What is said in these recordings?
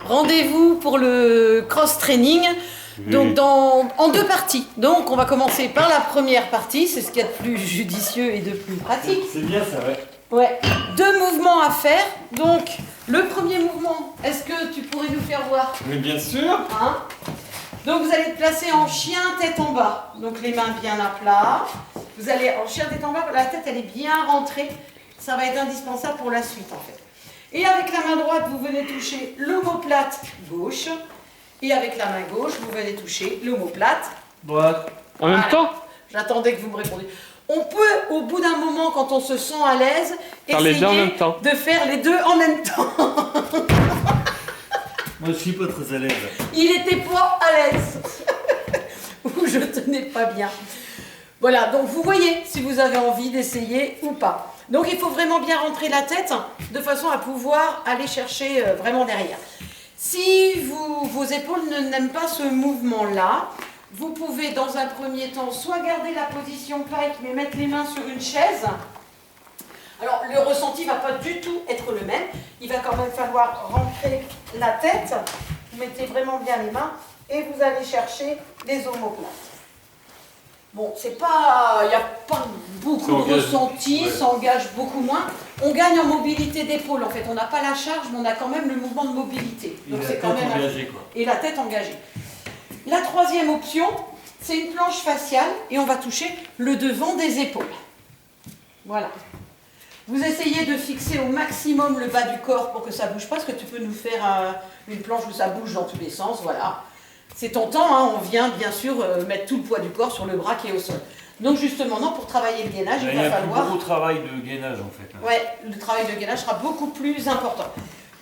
Rendez-vous pour le cross-training, donc en deux parties. Donc on va commencer par la première partie, c'est ce qu'il y a de plus judicieux et de plus pratique. C'est bien ça, ouais. Ouais, 2 mouvements à faire. Donc le premier mouvement, est-ce que tu pourrais nous faire voir? Mais bien sûr. Hein? Donc vous allez te placer en chien tête en bas, donc les mains bien à plat. Vous allez en chien tête en bas, la tête elle est bien rentrée. Ça va être indispensable pour la suite en fait. Et avec la main droite, vous venez toucher l'omoplate gauche. Et avec la main gauche, vous venez toucher l'omoplate droite. En même temps? J'attendais que vous me répondiez. On peut, au bout d'un moment, quand on se sent à l'aise, Faire les deux en essayer même temps. de faire les deux en même temps. Moi, je suis pas très à l'aise. Il était pas à l'aise. Ou je tenais pas bien. Voilà, donc vous voyez si vous avez envie d'essayer ou pas. Donc il faut vraiment bien rentrer la tête de façon à pouvoir aller chercher vraiment derrière. Si vos épaules n'aiment pas ce mouvement-là, vous pouvez dans un premier temps soit garder la position pike mais mettre les mains sur une chaise. Alors le ressenti ne va pas du tout être le même. Il va quand même falloir rentrer la tête. Vous mettez vraiment bien les mains et vous allez chercher les omoplates. Bon, c'est pas, il n'y a pas beaucoup de ressenti, ça engage beaucoup moins. On gagne en mobilité d'épaule en fait. On n'a pas la charge, mais on a quand même le mouvement de mobilité. Donc c'est quand même engagée, quoi. Et la tête engagée. La troisième option, c'est une planche faciale et on va toucher le devant des épaules. Voilà. Vous essayez de fixer au maximum le bas du corps pour que ça ne bouge pas, parce que tu peux nous faire une planche où ça bouge dans tous les sens, voilà. C'est tentant, hein, on vient bien sûr mettre tout le poids du corps sur le bras qui est au sol. Donc justement, non, pour travailler le gainage, il va falloir... Il y a un gros travail de gainage en fait. Ouais, le travail de gainage sera beaucoup plus important.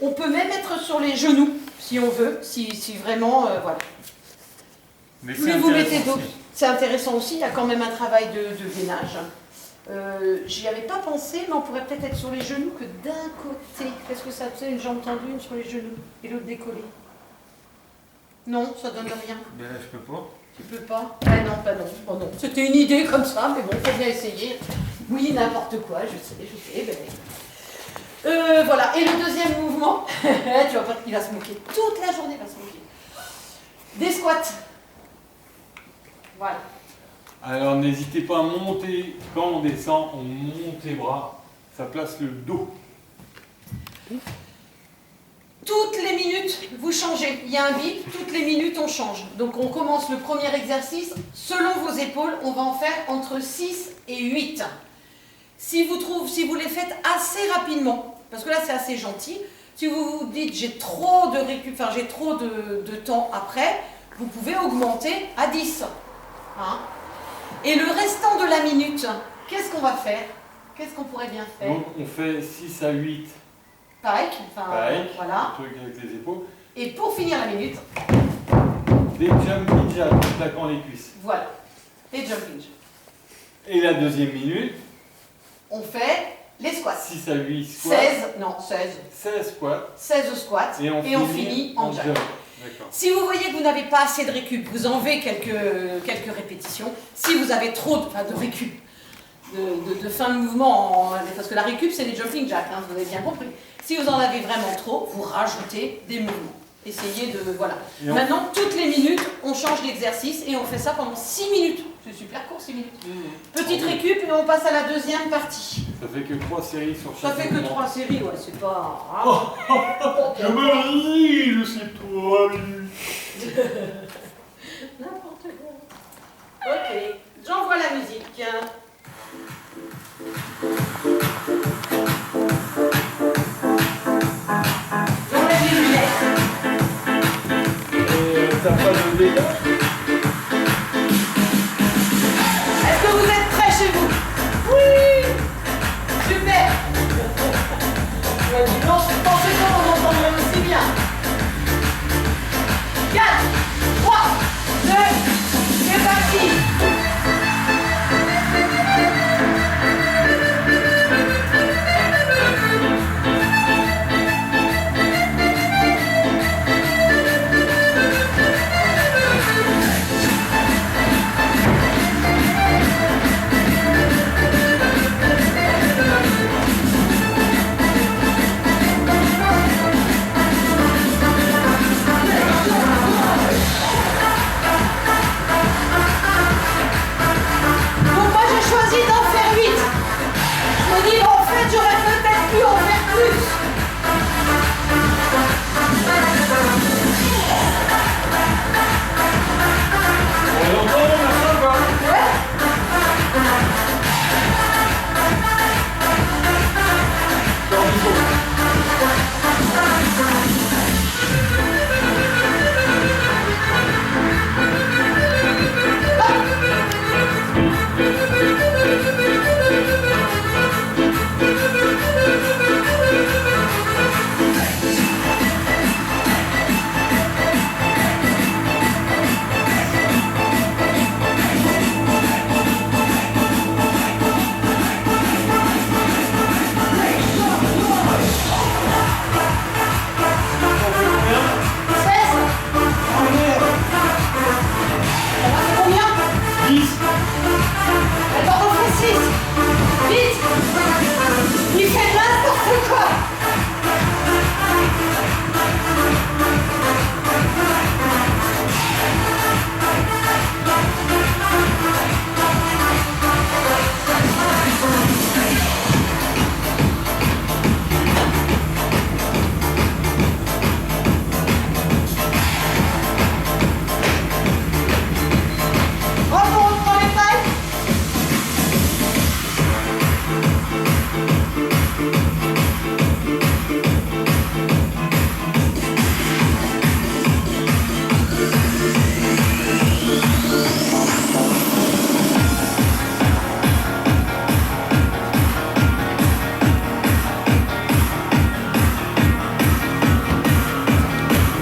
On peut même être sur les genoux, si on veut, si vraiment, voilà. Mais Plus vous mettez d'eau, c'est intéressant aussi, il y a quand même un travail de gainage. J'y avais pas pensé, mais on pourrait peut-être être sur les genoux que d'un côté. Qu'est-ce que ça fait, une jambe tendue, une sur les genoux, et l'autre décollée? Non, ça donne rien. Mais là, je peux pas. Tu peux pas? Ah non, pas non. Bon, non. C'était une idée comme ça, mais bon, faut bien essayer. Oui, n'importe quoi, je sais. Ben... voilà, et le deuxième mouvement, tu vas voir qu'il va se moquer. Toute la journée, il va se moquer. Des squats. Voilà. Alors, n'hésitez pas à monter. Quand on descend, on monte les bras. Ça place le dos. Toutes les minutes, vous changez. Il y a un bip, toutes les minutes, on change. Donc, on commence le premier exercice. Selon vos épaules, on va en faire entre 6 et 8. Si vous les faites assez rapidement, parce que là, c'est assez gentil, si vous vous dites j'ai trop de récup, enfin, j'ai trop de temps après, vous pouvez augmenter à 10. Hein? Et le restant de la minute, qu'est-ce qu'on va faire? Qu'est-ce qu'on pourrait bien faire? Donc, on fait 6 à 8. Pike, enfin, voilà. Le truc avec les épaules. Et pour finir la minute, des jumping jacks en claquant les cuisses. voilà, les jumping. Et la deuxième minute, on fait les squats. 6 à 8 squats. 16 squats. 16 squats. Et on finit en jack. Si vous voyez que vous n'avez pas assez de récup, vous enlevez quelques répétitions. Si vous avez trop de récup, de fin de mouvement, parce que la récup c'est les jumping jacks, hein, vous avez bien compris. Si vous en avez vraiment trop, vous rajoutez des mouvements. Essayez de... Voilà. Maintenant, toutes les minutes, on change l'exercice et on fait ça pendant 6 minutes. C'est super court, 6 minutes. Petite récup et on passe à la deuxième partie. Ça fait que 3 séries sur chaque Ça fait que 3 séries, ouais, c'est pas... Je me ris, je sais 3 minutes. N'importe quoi. Ok, j'envoie la musique. J'enlève les lunettes. T'as pas de dégâts? Est-ce que vous êtes prêts chez vous? Oui. Super. Non, je pensais qu'on entendrait aussi bien. 4, 3, 2, c'est parti.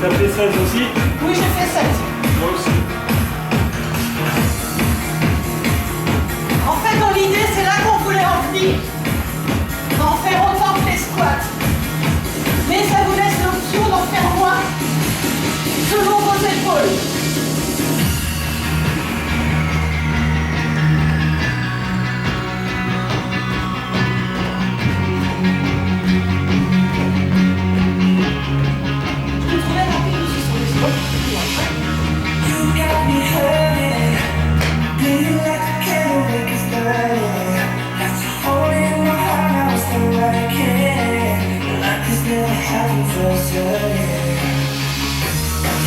T'as fait 16 aussi? Oui, j'ai fait 7. Moi aussi. En fait, dans l'idée, c'est là qu'on voulait en venir. En faire autant que les squats. Mais ça vous laisse l'option d'en faire moins selon vos épaules. Je te trouvais rapide aussi sur les squats. You got me hurting. Do you like the candle make us burning? Got you holding my heart, now it's not working. Like this never happened for certain.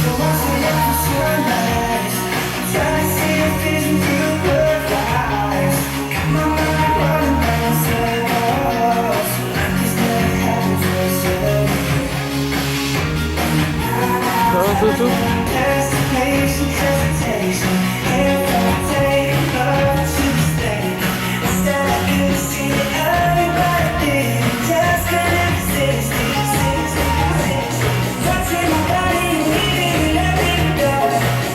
So I say up for sunrise. I'm trying to see your vision through blurred eyes. Got my mind running round in circles. Like this never happened for certain. Destination, hesitation. If I take love to the state, instead I could see it everybody just couldn't exist. Touching my body, leaving every door.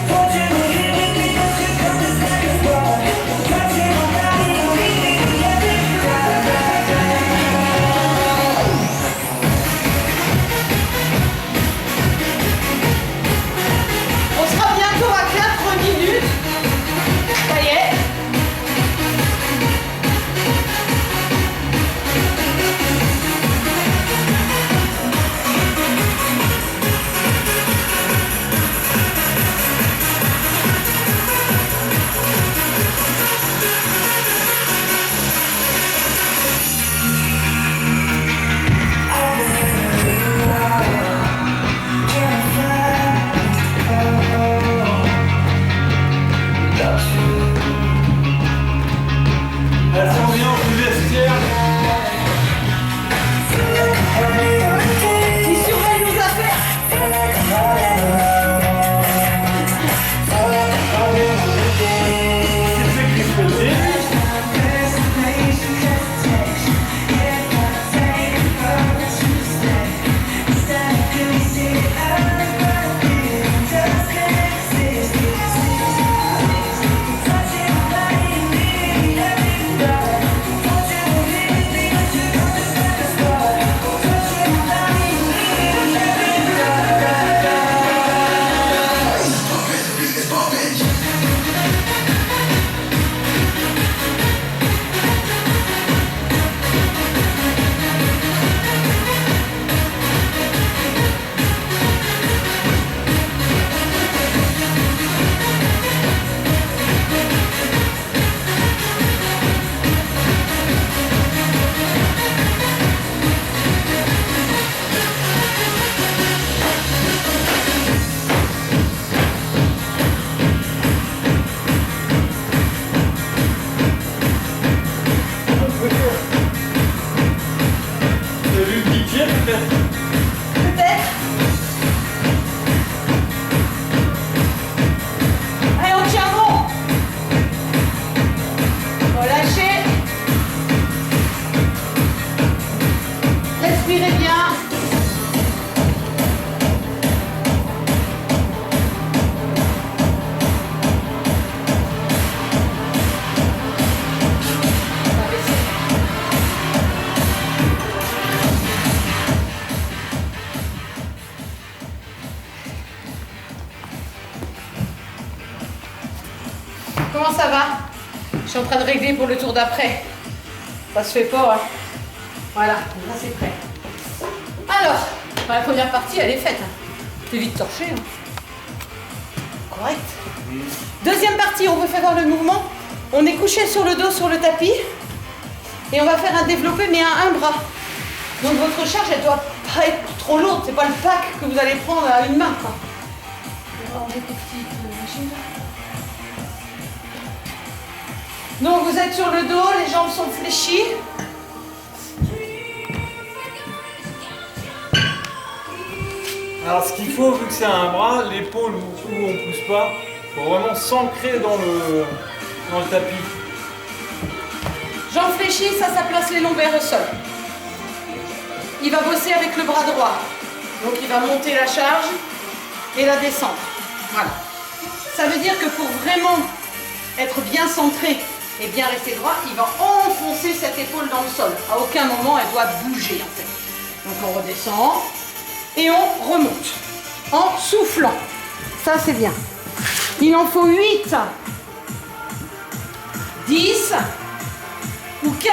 Told you to hit with me, but you got this like a spark. Touching my body, leaving every door. On sera bientôt à 4 minutes. Ça y est. Elle s'ambiance du vestiaire. Qui surveille nos affaires. C'est ce qui se dit. T'as vu le DJ peut-être? Peut-être. Allez, on tient bon. Relâchez. Respirez bien. Comment ça va? Je suis en train de régler pour le tour d'après. Ça se fait pas, hein. Voilà, là c'est prêt. Alors, la première partie, elle est faite. C'est vite torché. Hein. Correct. Deuxième partie, on vous fait voir le mouvement. On est couché sur le dos sur le tapis. Et on va faire un développé, mais à un bras. Donc votre charge, elle doit pas être trop lourde. C'est pas le pack que vous allez prendre à une main, quoi. On va enlever des petites machines. Donc vous êtes sur le dos, les jambes sont fléchies. Alors ce qu'il faut, vu que c'est un bras, l'épaule où on pousse pas, il faut vraiment s'ancrer dans le tapis. Jambes fléchies, ça place les lombaires au sol. Il va bosser avec le bras droit. Donc il va monter la charge et la descendre. Voilà. Ça veut dire que pour vraiment être bien centré et bien rester droit, il va enfoncer cette épaule dans le sol. À aucun moment, elle doit bouger en fait. Donc on redescend et on remonte en soufflant. Ça, c'est bien. Il en faut 8, 10 ou 15.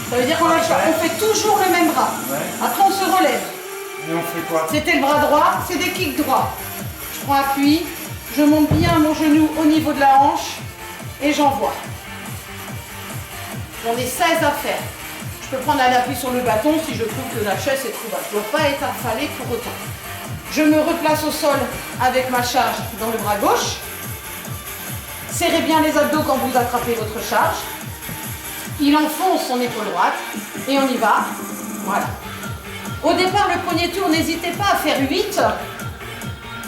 Ça veut dire qu'on fait toujours le même bras. Ouais. Après, on se relève. Et on fait quoi? C'était le bras droit, c'est des kicks droits. Je prends appui, je monte bien mon genou au niveau de la hanche et j'envoie. J'en ai 16 à faire. Je peux prendre un appui sur le bâton si je trouve que la chaise est trop basse. Je ne dois pas être affalée pour autant. Je me replace au sol avec ma charge dans le bras gauche. Serrez bien les abdos quand vous attrapez votre charge. Il enfonce son épaule droite et on y va. Voilà. Au départ, le premier tour, n'hésitez pas à faire 8.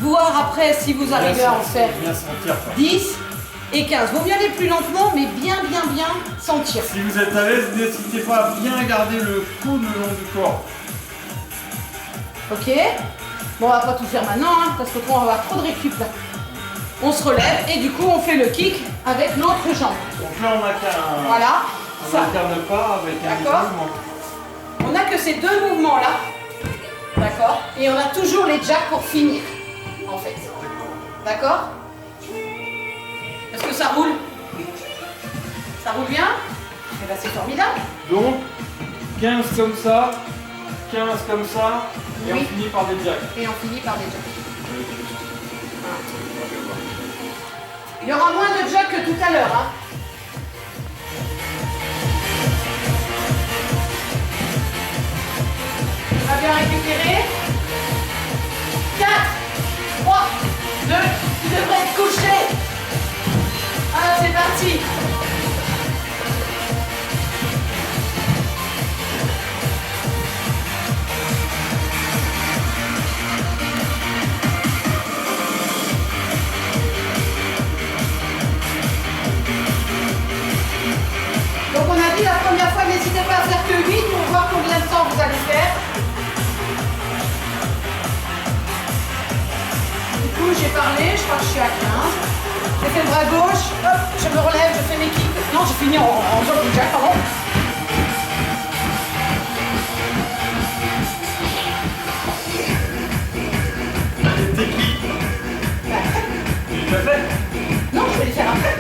Voir après si vous arrivez à en faire Bien sentir quoi. 10 et 15. Vaut mieux aller plus lentement, mais bien sentir. Si vous êtes à l'aise, n'hésitez pas à bien garder le coude le long du corps. Ok? Bon, on va pas tout faire maintenant, hein, parce que on va avoir trop de récup là. On se relève et du coup, on fait le kick avec l'autre jambe. Donc là, on n'a qu'un... Voilà. On Ça. n'alterne pas avec un D'accord. mouvement. On n'a que ces deux mouvements là. D'accord? Et on a toujours les jacks pour finir, en fait. D'accord? Est-ce que ça roule? Ça roule bien? Eh bien, c'est formidable. Donc, 15 comme ça, 15 comme ça, et Oui. on finit par des jacks. Et on finit par des jacks. Voilà. Il y aura moins de jacks que tout à l'heure. Hein. On va bien récupérer. 4, 3, 2, tu devrais être couché. Alors c'est parti. Donc on a dit la première fois, n'hésitez pas à faire que 8 pour voir combien de temps vous allez faire. Du coup j'ai parlé, je crois que je suis à 15. J'ai fait le bras gauche, hop, je me relève, je fais mes kicks. Non, j'ai fini en jumping jack, pardon. Et tes kicks, tu l'as fait? Non, je vais les faire après.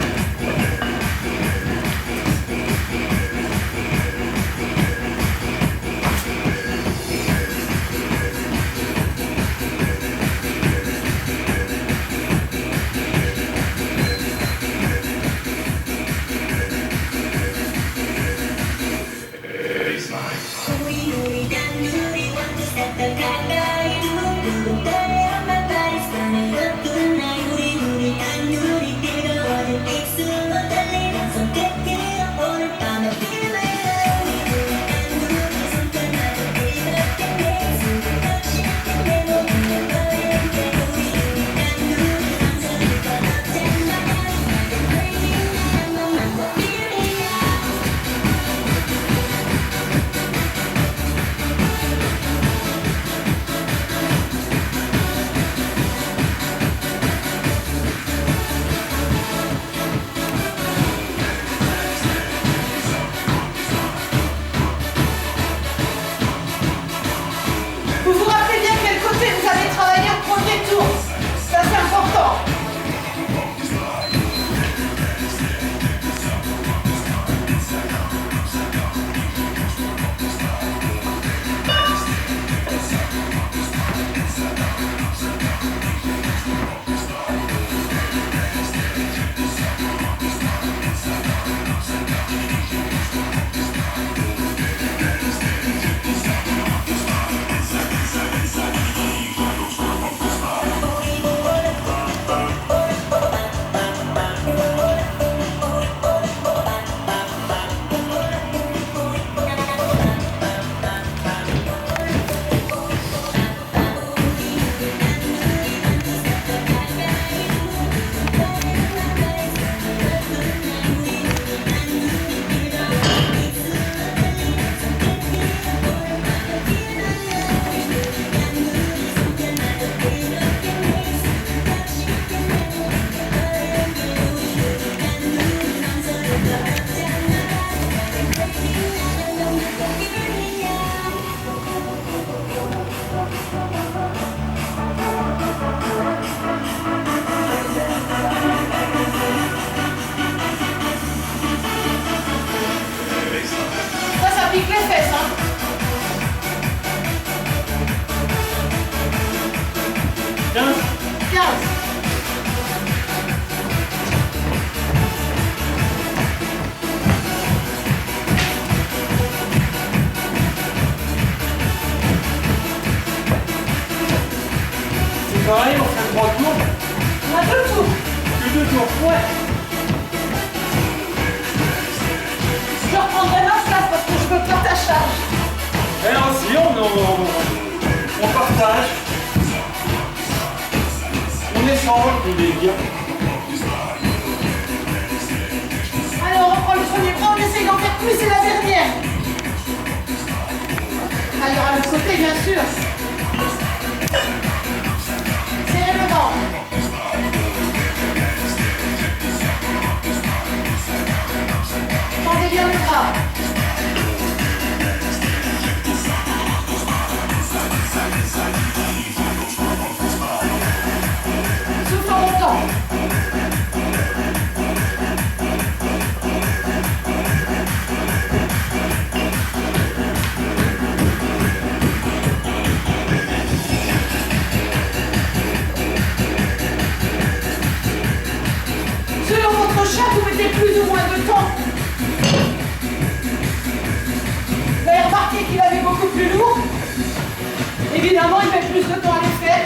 pareil, on fait 3 tours. On a 2 tours. Que 2 tours. Ouais. Je reprendrai ma place parce que je veux pas ta charge. Et aussi, on partage. On échange, je voulais dire. Allez, on reprend le premier bras, on essaye d'en faire plus, c'est la dernière. Ah, il y aura le côté, bien sûr. Serrez le ventre. Tendez bien le bras. Souffle en montant. Selon votre chat, vous mettez plus ou moins de temps. Vous avez remarqué qu'il avait beaucoup plus lourd. Évidemment, il met plus de temps à les faire.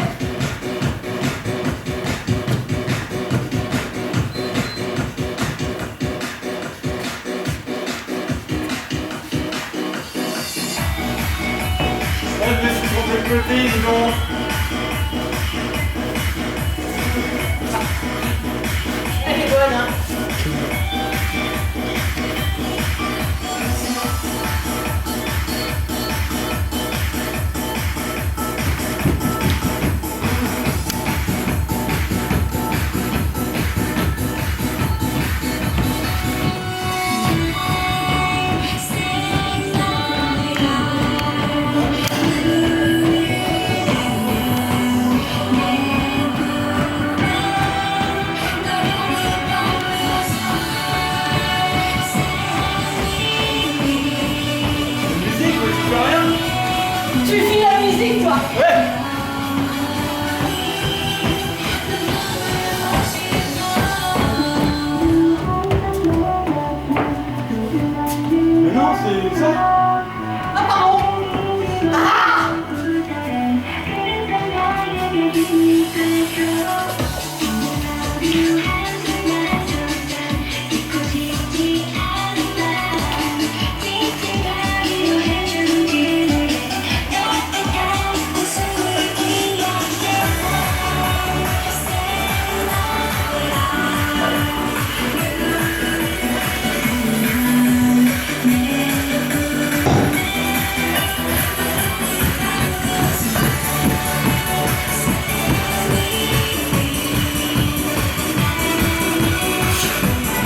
On va le laisser sur le côté, dis donc. Elle est bonne, hein. Musique, ouais, tu fais rien. Tu vis la musique, toi. Ouais. Mais non, c'est ça. Ah, pardon. Ah!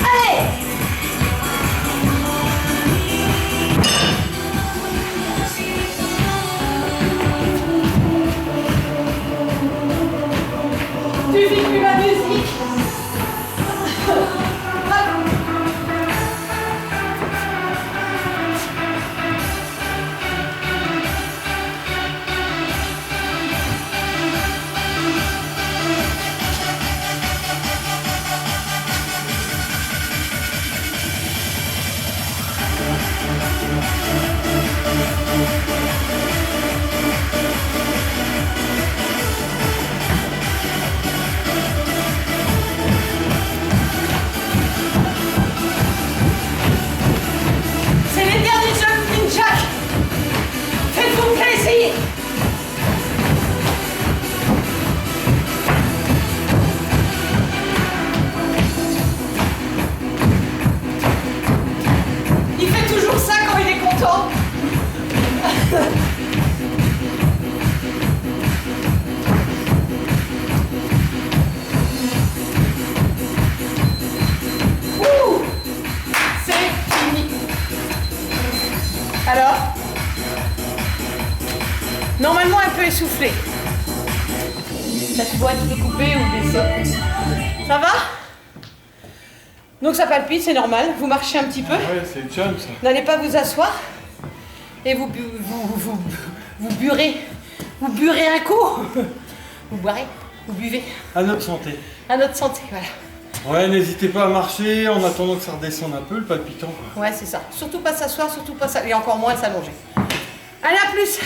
Allez! Tu vis plus la musique. C'est les derniers jumping jacks. Faites-vous plaisir. Il fait toujours ça quand il est content. Ouh, c'est fini. Alors, normalement un peu essoufflé. Ça doit être coupé ou baissé. Ça va? Donc ça palpite, c'est normal. Vous marchez un petit peu. Ouais, c'est le chum, ça. N'allez pas vous asseoir et vous burez. Vous burez un coup. Vous boirez, vous buvez. À notre santé. À notre santé, voilà. Ouais, n'hésitez pas à marcher en attendant que ça redescende un peu, le palpitant, quoi. Ouais, c'est ça. Surtout pas s'asseoir, surtout pas s'allonger. Et encore moins s'allonger. Allez, à plus!